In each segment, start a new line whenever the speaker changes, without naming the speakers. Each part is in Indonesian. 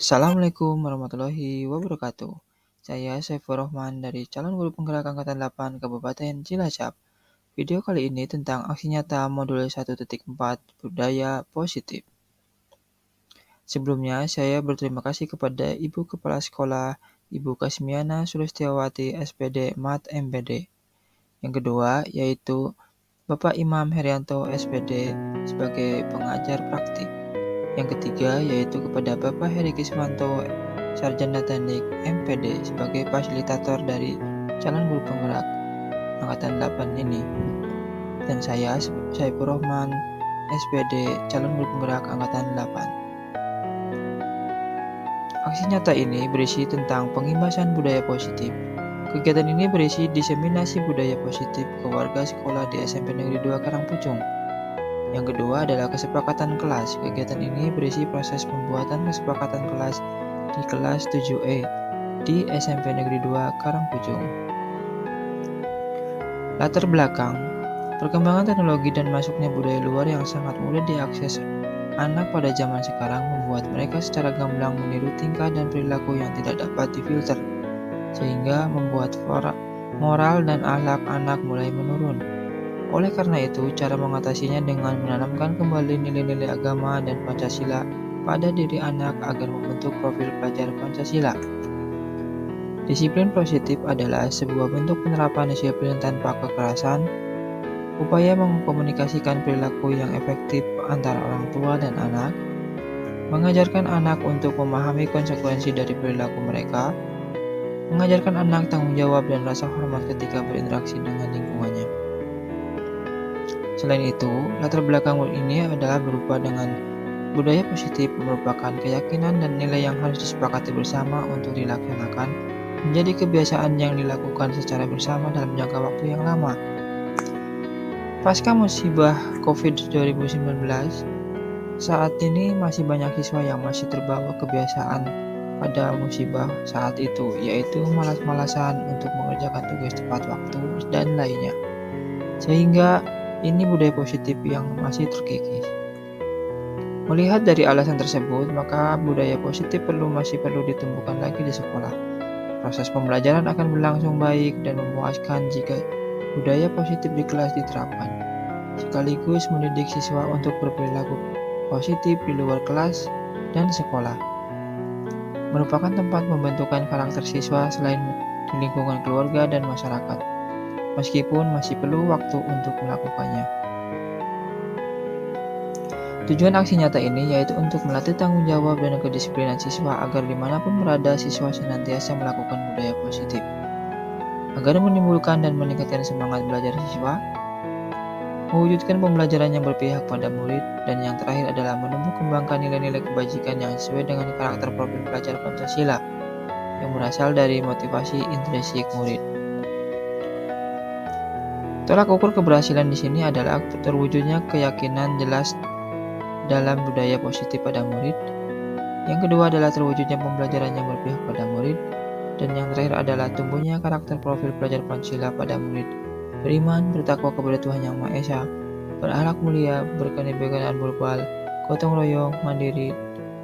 Assalamualaikum warahmatullahi wabarakatuh. Saya Saifur Rahman dari calon guru penggerak angkatan 8 Kabupaten Cilacap. Video kali ini tentang aksi nyata modul 1.4 budaya positif. Sebelumnya, saya berterima kasih kepada Ibu Kepala Sekolah, Ibu Kasmiana Sulistiawati SPD Mat MPD. Yang kedua, yaitu Bapak Imam Herianto SPD sebagai pengajar praktik. Yang ketiga, yaitu kepada Bapak Heri Kiswanto, Sarjana Teknik MPD sebagai fasilitator dari calon guru penggerak angkatan 8 ini. Dan saya, Saifur Rahman, SPD, calon guru penggerak angkatan 8. Aksi nyata ini berisi tentang pengimbasan budaya positif. Kegiatan ini berisi diseminasi budaya positif ke warga sekolah di SMP Negeri 2 Karangpucung. Yang kedua adalah kesepakatan kelas. Kegiatan ini berisi proses pembuatan kesepakatan kelas di kelas 7E di SMP Negeri 2 Karangpucung. Latar belakang, perkembangan teknologi dan masuknya budaya luar yang sangat mudah diakses anak pada zaman sekarang membuat mereka secara gamblang meniru tingkah dan perilaku yang tidak dapat difilter, sehingga membuat moral dan akhlak anak mulai menurun. Oleh karena itu, cara mengatasinya dengan menanamkan kembali nilai-nilai agama dan Pancasila pada diri anak agar membentuk profil pelajar Pancasila. Disiplin positif adalah sebuah bentuk penerapan disiplin tanpa kekerasan, upaya mengkomunikasikan perilaku yang efektif antara orang tua dan anak, mengajarkan anak untuk memahami konsekuensi dari perilaku mereka, mengajarkan anak tanggung jawab dan rasa hormat ketika berinteraksi dengan lingkungannya. Selain itu, latar belakang ini adalah berupa dengan budaya positif merupakan keyakinan dan nilai yang harus disepakati bersama untuk dilaksanakan menjadi kebiasaan yang dilakukan secara bersama dalam jangka waktu yang lama. Pasca musibah COVID 2019, saat ini masih banyak siswa yang masih terbawa kebiasaan pada musibah saat itu, yaitu malas-malasan untuk mengerjakan tugas tepat waktu dan lainnya. Sehingga ini budaya positif yang masih terkikis. Melihat dari alasan tersebut, maka budaya positif masih perlu ditumbuhkan lagi di sekolah. Proses pembelajaran akan berlangsung baik dan memuaskan jika budaya positif di kelas diterapkan, sekaligus mendidik siswa untuk berperilaku positif di luar kelas dan sekolah. Merupakan tempat pembentukan karakter siswa selain di lingkungan keluarga dan masyarakat, meskipun masih perlu waktu untuk melakukannya. Tujuan aksi nyata ini yaitu untuk melatih tanggung jawab dan kedisiplinan siswa agar dimanapun berada siswa senantiasa melakukan budaya positif, agar menimbulkan dan meningkatkan semangat belajar siswa, mewujudkan pembelajaran yang berpihak pada murid, dan yang terakhir adalah menumbuh kembangkan nilai-nilai kebajikan yang sesuai dengan karakter profil pelajar Pancasila yang berasal dari motivasi intrinsik murid. Tolak ukur keberhasilan di sini adalah terwujudnya keyakinan jelas dalam budaya positif pada murid. Yang kedua adalah terwujudnya pembelajaran yang berpihak pada murid. Dan yang terakhir adalah tumbuhnya karakter profil pelajar Pancasila pada murid. Beriman, bertakwa kepada Tuhan Yang Maha Esa, berakhlak mulia, berkenegaraan global, gotong royong, mandiri,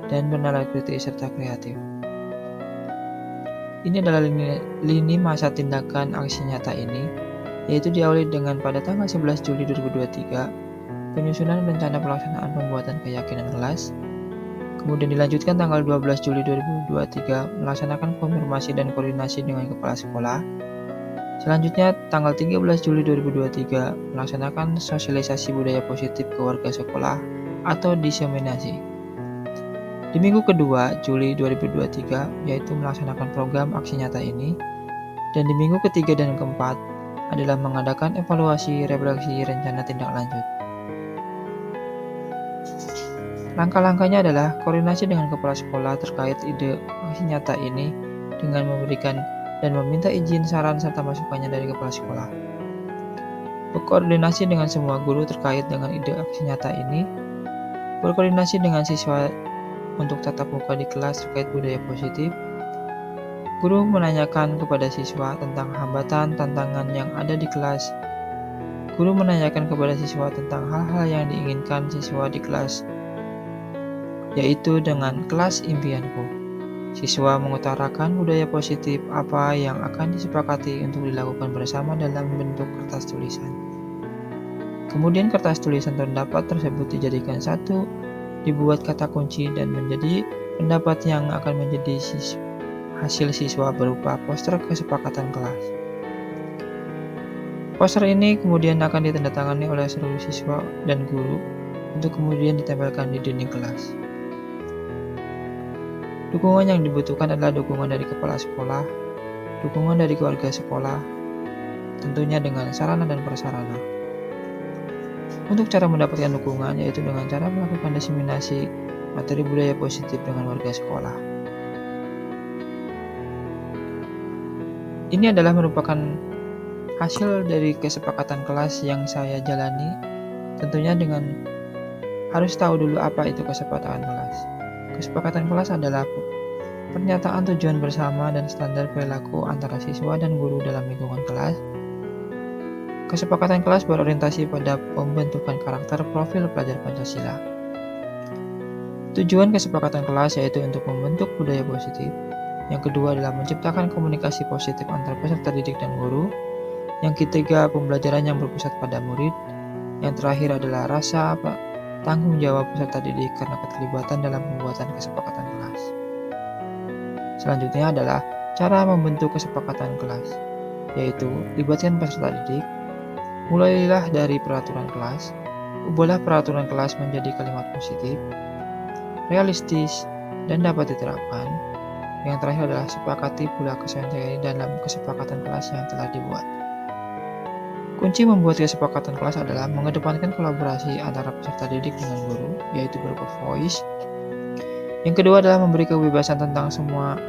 dan bernalar kritis serta kreatif. Ini adalah lini masa tindakan aksi nyata ini, yaitu diawali dengan pada tanggal 11 Juli 2023, penyusunan rencana pelaksanaan pembuatan keyakinan kelas, kemudian dilanjutkan tanggal 12 Juli 2023 melaksanakan konfirmasi dan koordinasi dengan kepala sekolah. Selanjutnya tanggal 13 Juli 2023 melaksanakan sosialisasi budaya positif ke warga sekolah atau diseminasi. Di minggu kedua Juli 2023 yaitu melaksanakan program aksi nyata ini, dan di minggu ketiga dan keempat adalah mengadakan evaluasi refleksi rencana tindak lanjut. Langkah-langkahnya adalah koordinasi dengan kepala sekolah terkait ide aksi nyata ini dengan memberikan dan meminta izin, saran, serta masukannya dari kepala sekolah. Berkoordinasi dengan semua guru terkait dengan ide aksi nyata ini. Berkoordinasi dengan siswa untuk tatap muka di kelas terkait budaya positif. Guru menanyakan kepada siswa tentang hambatan, tantangan yang ada di kelas. Guru menanyakan kepada siswa tentang hal-hal yang diinginkan siswa di kelas, yaitu dengan kelas impianku. Siswa mengutarakan budaya positif apa yang akan disepakati untuk dilakukan bersama dalam bentuk kertas tulisan. Kemudian kertas tulisan pendapat tersebut dijadikan satu, dibuat kata kunci dan menjadi pendapat yang akan menjadi hasil siswa berupa poster kesepakatan kelas. Poster ini kemudian akan ditandatangani oleh seluruh siswa dan guru untuk kemudian ditempelkan di dinding kelas. Dukungan yang dibutuhkan adalah dukungan dari kepala sekolah, dukungan dari keluarga sekolah, tentunya dengan sarana dan prasarana. Untuk cara mendapatkan dukungan yaitu dengan cara melakukan diseminasi materi budaya positif dengan warga sekolah. Ini adalah merupakan hasil dari kesepakatan kelas yang saya jalani, tentunya dengan harus tahu dulu apa itu kesepakatan kelas. Kesepakatan kelas adalah pernyataan tujuan bersama dan standar perilaku antara siswa dan guru dalam lingkungan kelas. Kesepakatan kelas berorientasi pada pembentukan karakter profil pelajar Pancasila. Tujuan kesepakatan kelas yaitu untuk membentuk budaya positif. Yang kedua adalah menciptakan komunikasi positif antara peserta didik dan guru. Yang ketiga, pembelajaran yang berpusat pada murid. Yang terakhir adalah rasa tanggung jawab peserta didik karena keterlibatan dalam pembuatan kesepakatan kelas. Selanjutnya adalah cara membentuk kesepakatan kelas, yaitu libatkan peserta didik. Mulailah dari peraturan kelas, ubahlah peraturan kelas menjadi kalimat positif, realistis, dan dapat diterapkan. Yang terakhir adalah sepakati pula kesenjangan dalam kesepakatan kelas yang telah dibuat. Kunci membuat kesepakatan kelas adalah mengedepankan kolaborasi antara peserta didik dengan guru, yaitu berupa voice. Yang kedua adalah memberi kebebasan tentang semua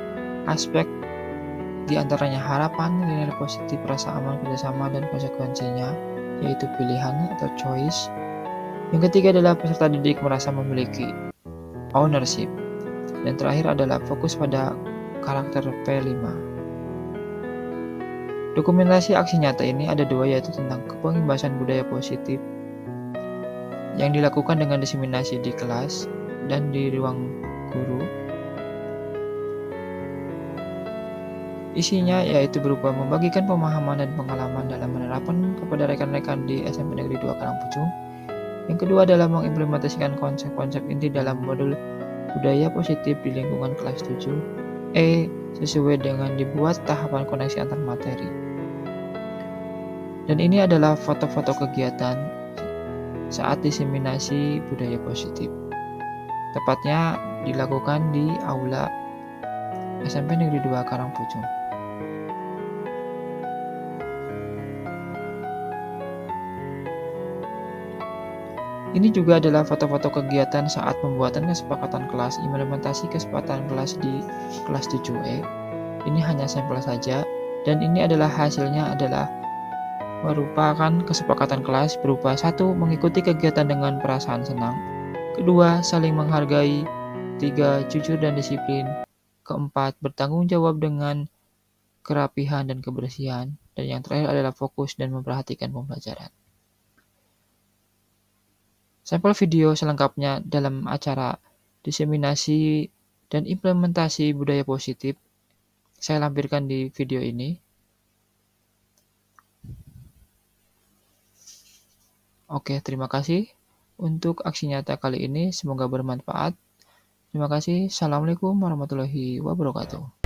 aspek, di antaranya harapan, nilai positif, rasa aman, kerjasama, dan konsekuensinya, yaitu pilihan atau choice. Yang ketiga adalah peserta didik merasa memiliki ownership. Dan terakhir adalah fokus pada karakter P5. Dokumentasi aksi nyata ini ada dua, yaitu tentang pengembasan budaya positif yang dilakukan dengan diseminasi di kelas dan di ruang guru. Isinya yaitu berupa membagikan pemahaman dan pengalaman dalam menerapkan kepada rekan-rekan di SMP Negeri 2 Karangpucung. Yang kedua adalah mengimplementasikan konsep-konsep inti dalam modul budaya positif di lingkungan kelas 7. Sesuai dengan dibuat tahapan koneksi antar materi. Dan ini adalah foto-foto kegiatan saat diseminasi budaya positif. Tepatnya dilakukan di aula SMP Negeri 2 Karangpucung. Ini juga adalah foto-foto kegiatan saat pembuatan kesepakatan kelas, implementasi kesepakatan kelas di kelas 7E. Ini hanya sampel saja, dan ini adalah hasilnya adalah merupakan kesepakatan kelas berupa 1. Mengikuti kegiatan dengan perasaan senang. 2. Saling menghargai. 3. Jujur dan disiplin. 4. Bertanggung jawab dengan kerapihan dan kebersihan. Dan yang terakhir adalah fokus dan memperhatikan pembelajaran. Sampel video selengkapnya dalam acara diseminasi dan implementasi budaya positif saya lampirkan di video ini. Oke, terima kasih untuk aksi nyata kali ini. Semoga bermanfaat. Terima kasih. Assalamualaikum warahmatullahi wabarakatuh.